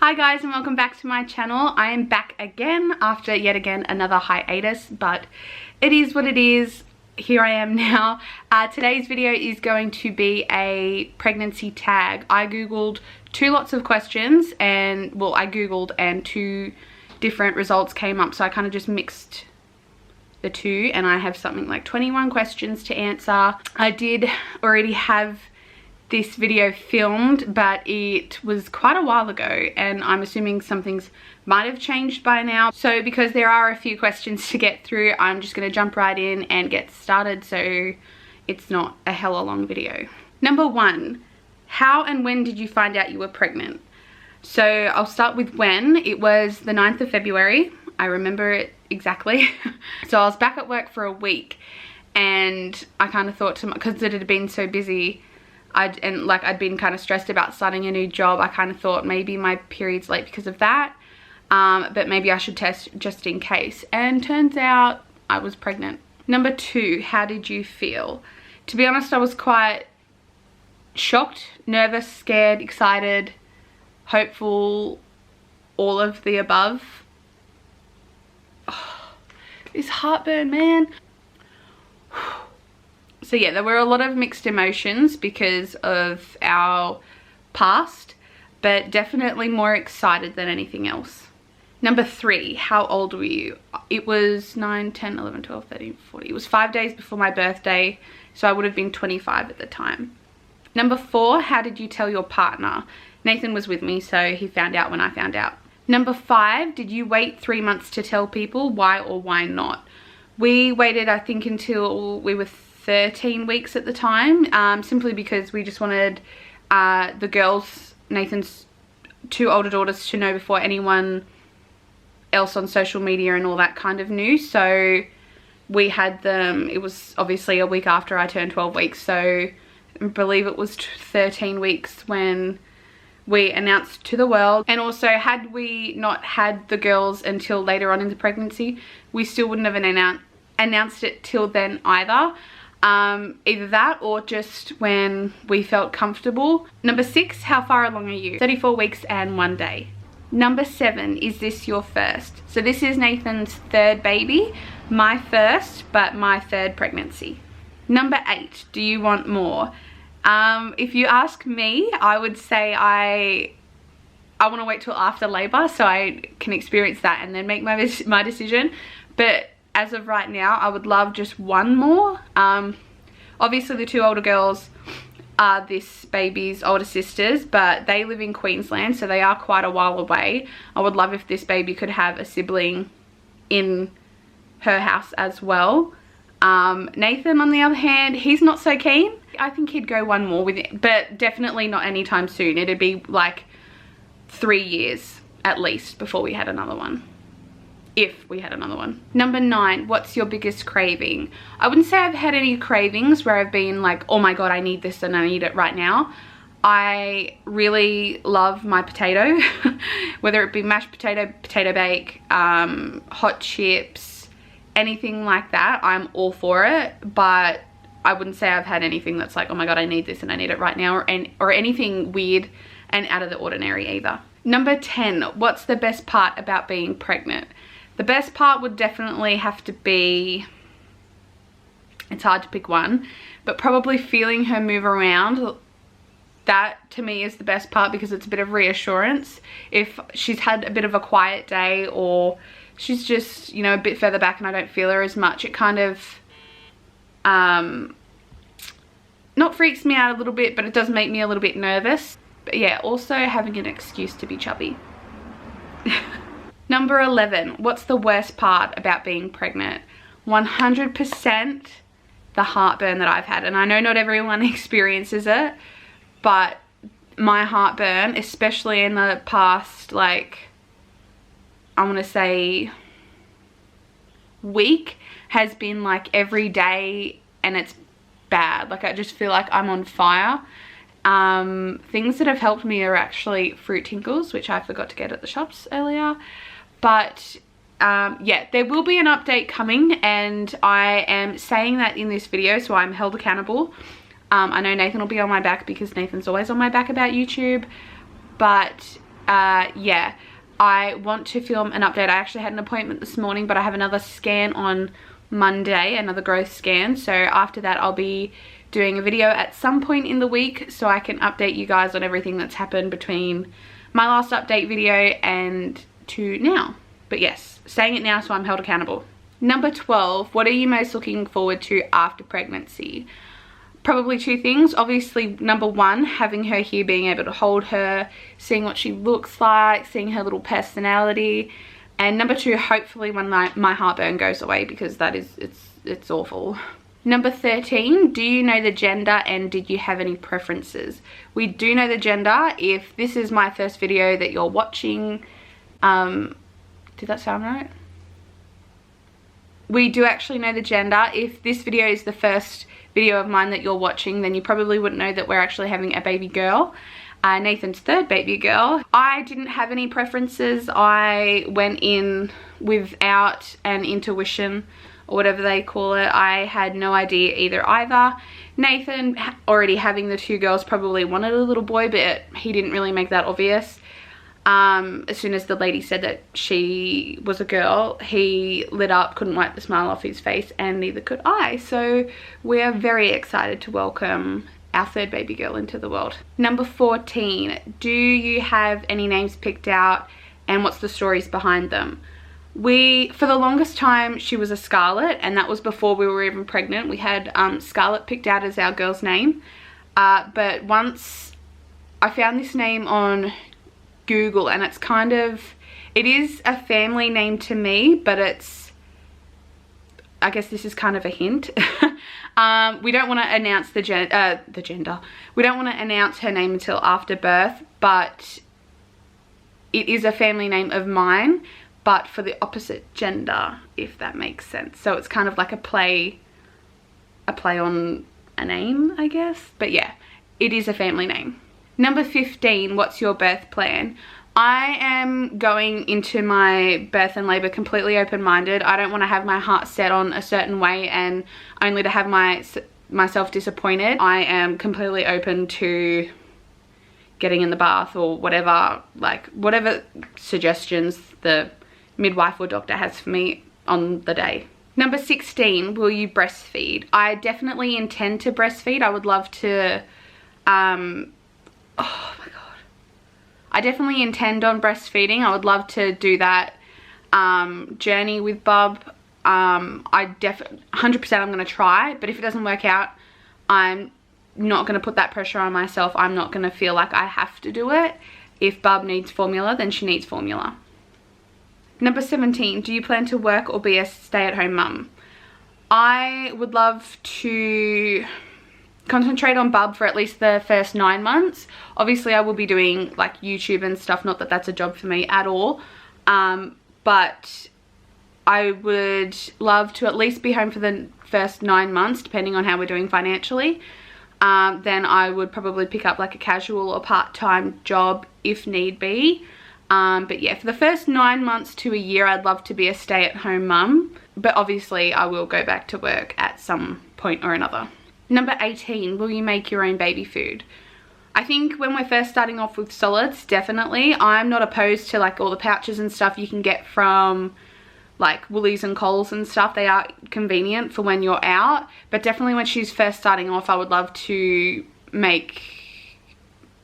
Hi guys and welcome back to my channel. I am back again after yet again another hiatus, but it is what it is. Here I am now. Today's video is going to be a pregnancy tag. I googled two lots of questions and well I googled and two different results came up, so I kind of just mixed the two and I have something like 21 questions to answer. I did already have this video filmed, but it was quite a while ago and I'm assuming some things might have changed by now. So because there are a few questions to get through, I'm just going to jump right in and get started so it's not a hella long video. Number one, how and when did you find out you were pregnant? So I'll start with when. It was the 9th of February. I remember it exactly. So I was back at work for a week and I kind of thought to because it had been so busy, I'd been kind of stressed about starting a new job. I kind of thought maybe my period's late because of that, but maybe I should test just in case. And turns out I was pregnant. Number two, how did you feel? To be honest, I was quite shocked, nervous, scared, excited, hopeful, all of the above. Oh, this heartburn, man. So yeah, there were a lot of mixed emotions because of our past, but definitely more excited than anything else. Number three, how old were you? It was 9, 10, 11, 12, 13, 14. It was 5 days before my birthday, so I would have been 25 at the time. Number four, how did you tell your partner? Nathan was with me, so he found out when I found out. Number five, did you wait 3 months to tell people? Why or why not? We waited, I think, until we were 13 weeks at the time, simply because we just wanted the girls, Nathan's two older daughters, to know before anyone else on social media and all that kind of knew. So we had them, it was obviously a week after I turned 12 weeks, so I believe it was 13 weeks when we announced to the world. And also, had we not had the girls until later on in the pregnancy, we still wouldn't have announced it till then either. Either that or just when we felt comfortable. Number six, how far along are you? 34 weeks and 1 day. Number seven, is this your first? So this is Nathan's third baby, my first, but my third pregnancy. Number eight, do you want more? If you ask me, I would say I want to wait till after labor so I can experience that and then make my decision. But as of right now, I would love just one more. Obviously the two older girls are this baby's older sisters, but they live in Queensland, so they are quite a while away. I would love if this baby could have a sibling in her house as well. Nathan, on the other hand, he's not so keen. I think he'd go one more with it, but definitely not anytime soon. It'd be like 3 years at least before we had another one. If we had another one. Number nine, what's your biggest craving? I wouldn't say I've had any cravings where I've been like, oh my god, I need this and I need it right now. I really love my potato, whether it be mashed potato, potato bake, hot chips, anything like that. I'm all for it, but I wouldn't say I've had anything that's like, oh my god, I need this and I need it right now, or anything weird and out of the ordinary either. Number 10, what's the best part about being pregnant? The best part would definitely have to be, it's hard to pick one, but probably feeling her move around. That to me is the best part because it's a bit of reassurance. If she's had a bit of a quiet day or she's just, you know, a bit further back and I don't feel her as much, it kind of, not freaks me out a little bit, but it does make me a little bit nervous. But yeah, also having an excuse to be chubby. Number 11, what's the worst part about being pregnant? 100% the heartburn that I've had. And I know not everyone experiences it, but my heartburn, especially in the past, like, I want to say week, has been like every day and it's bad. Like I just feel like I'm on fire. Things that have helped me are actually fruit tinkles, which I forgot to get at the shops earlier. But yeah, there will be an update coming and I am saying that in this video, so I'm held accountable. I know Nathan will be on my back because Nathan's always on my back about YouTube, but yeah, I want to film an update. I actually had an appointment this morning, but I have another scan on Monday, another growth scan. So after that, I'll be doing a video at some point in the week so I can update you guys on everything that's happened between my last update video and to now. But yes, saying it now so I'm held accountable. Number 12, what are you most looking forward to after pregnancy? Probably two things. Obviously, number one, having her here, being able to hold her, seeing what she looks like, seeing her little personality. And number two, hopefully when my heartburn goes away, because that is, it's awful. Number 13, do you know the gender and did you have any preferences? We do know the gender. If this is my first video that you're watching, did that sound right? We do actually know the gender. If this video is the first video of mine that you're watching, then you probably wouldn't know that we're actually having a baby girl. Nathan's third baby girl. I didn't have any preferences. I went in without an intuition or whatever they call it. I had no idea either. Nathan, already having the two girls, probably wanted a little boy, but he didn't really make that obvious. As soon as the lady said that she was a girl, he lit up, couldn't wipe the smile off his face, and neither could I. So we're very excited to welcome our third baby girl into the world. Number 14, do you have any names picked out and what's the stories behind them? For the longest time, she was a Scarlet, and that was before we were even pregnant. We had Scarlet picked out as our girl's name, but once I found this name on Google, and it's kind of, it is a family name to me, but it's, I guess this is kind of a hint. We don't want to announce the gender. We don't want to announce her name until after birth, but it is a family name of mine, but for the opposite gender, if that makes sense. So it's kind of like a play on a name, I guess. But yeah, it is a family name. Number 15, what's your birth plan? I am going into my birth and labour completely open-minded. I don't want to have my heart set on a certain way and only to have myself disappointed. I am completely open to getting in the bath or whatever, like whatever suggestions the midwife or doctor has for me on the day. Number 16, will you breastfeed? I definitely intend to breastfeed. I would love to, oh my god, I definitely intend on breastfeeding. I would love to do that journey with Bub. 100% I'm going to try, but if it doesn't work out, I'm not going to put that pressure on myself. I'm not going to feel like I have to do it. If Bub needs formula, then she needs formula. Number 17, do you plan to work or be a stay-at-home mum? I would love to concentrate on Bub for at least the first 9 months. Obviously I will be doing like YouTube and stuff, not that that's a job for me at all, but I would love to at least be home for the first 9 months, depending on how we're doing financially. Then I would probably pick up like a casual or part-time job if need be. But yeah, for the first 9 months to a year, I'd love to be a stay-at-home mum, but obviously I will go back to work at some point or another. Number 18, will you make your own baby food? I think when we're first starting off with solids, definitely. I'm not opposed to like all the pouches and stuff you can get from like Woolies and Coles and stuff. They are convenient for when you're out, but definitely when she's first starting off, I would love to make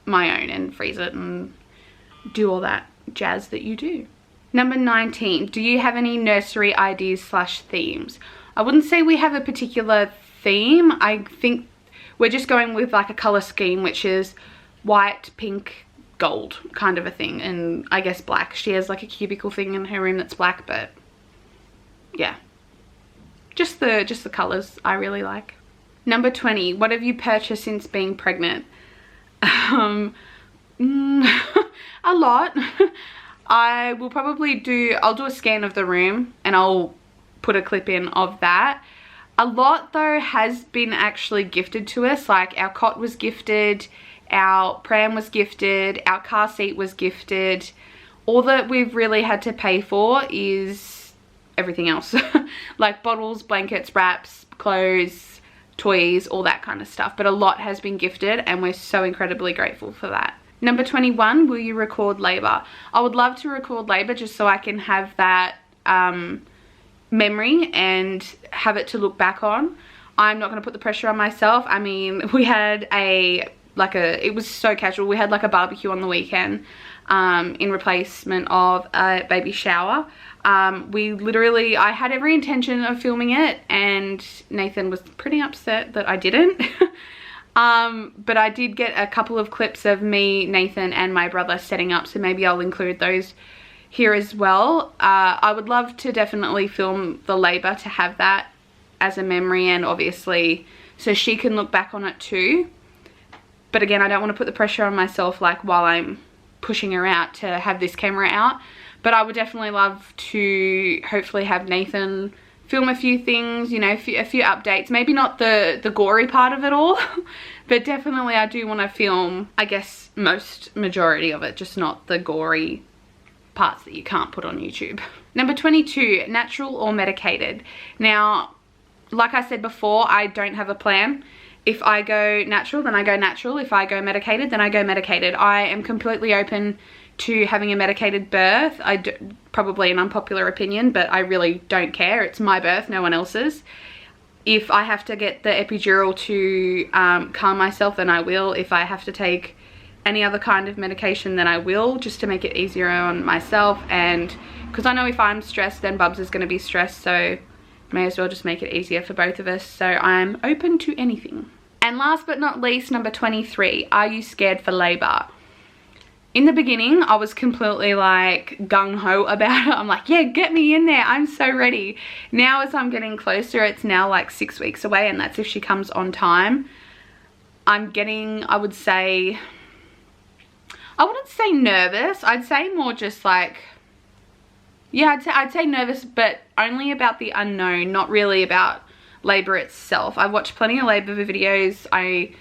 my own and freeze it and do all that jazz that you do. Number 19, do you have any nursery ideas / themes? I wouldn't say we have a particular theme. I think we're just going with like a color scheme, which is white, pink, gold kind of a thing, and I guess black. She has like a cubicle thing in her room that's black, but yeah, just the colors I really like. Number 20, what have you purchased since being pregnant? A lot. I will probably I'll do a scan of the room and I'll put a clip in of that. A lot though has been actually gifted to us. Like our cot was gifted, our pram was gifted, our car seat was gifted. All that we've really had to pay for is everything else. Like bottles, blankets, wraps, clothes, toys, all that kind of stuff. But a lot has been gifted and we're so incredibly grateful for that. Number 21, will you record labor? I would love to record labor just so I can have that memory and have it to look back on. I'm not going to put the pressure on myself. I mean, we had it was so casual. We had like a barbecue on the weekend in replacement of a baby shower. I had every intention of filming it, and Nathan was pretty upset that I didn't. But I did get a couple of clips of me, Nathan, and my brother setting up, so maybe I'll include those here as well. I would love to definitely film the labor to have that as a memory, and obviously so she can look back on it too. But again, I don't want to put the pressure on myself like while I'm pushing her out to have this camera out. But I would definitely love to hopefully have Nathan film a few things, you know, a few updates. Maybe not the gory part of it all, but definitely I do want to film, I guess, majority of it, just not the gory parts that you can't put on YouTube. Number 22, natural or medicated. Now, like I said before, I don't have a plan. If I go natural, then I go natural. If I go medicated, then I go medicated. I am completely open to having a medicated birth. Probably an unpopular opinion, but I really don't care. It's my birth, no one else's. If I have to get the epidural to calm myself, then I will. If I have to take any other kind of medication, then I will, just to make it easier on myself. And because I know if I'm stressed, then Bubs is going to be stressed, so may as well just make it easier for both of us. So I'm open to anything. And last but not least, number 23, are you scared for labor? In the beginning, I was completely like gung-ho about it. I'm like, yeah, get me in there. I'm so ready. Now as I'm getting closer, it's now like 6 weeks away, and that's if she comes on time. I'm getting, I wouldn't say nervous. I'd say more just like, yeah, I'd say nervous, but only about the unknown, not really about labor itself. I've watched plenty of labor videos. I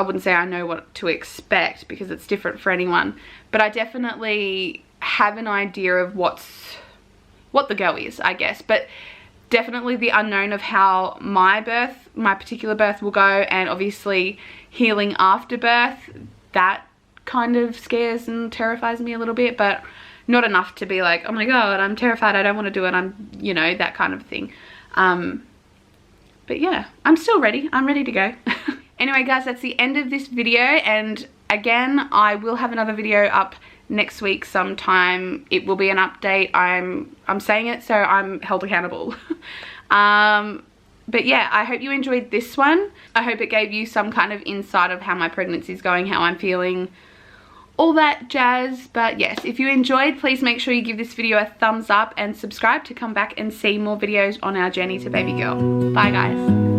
wouldn't say I know what to expect because it's different for anyone, but I definitely have an idea of what the go is, I guess. But definitely the unknown of how my particular birth will go, and obviously healing after birth, that kind of scares and terrifies me a little bit, but not enough to be like, oh my god, I'm terrified, I don't want to do it, I'm, you know, that kind of thing. But yeah, I'm still ready. I'm ready to go. Anyway guys, that's the end of this video, and again, I will have another video up next week sometime. It will be an update. I'm saying it, so I'm held accountable. But yeah, I hope you enjoyed this one. I hope it gave you some kind of insight of how my pregnancy is going, how I'm feeling, all that jazz. But yes, if you enjoyed, please make sure you give this video a thumbs up and subscribe to come back and see more videos on our journey to baby girl. Bye guys.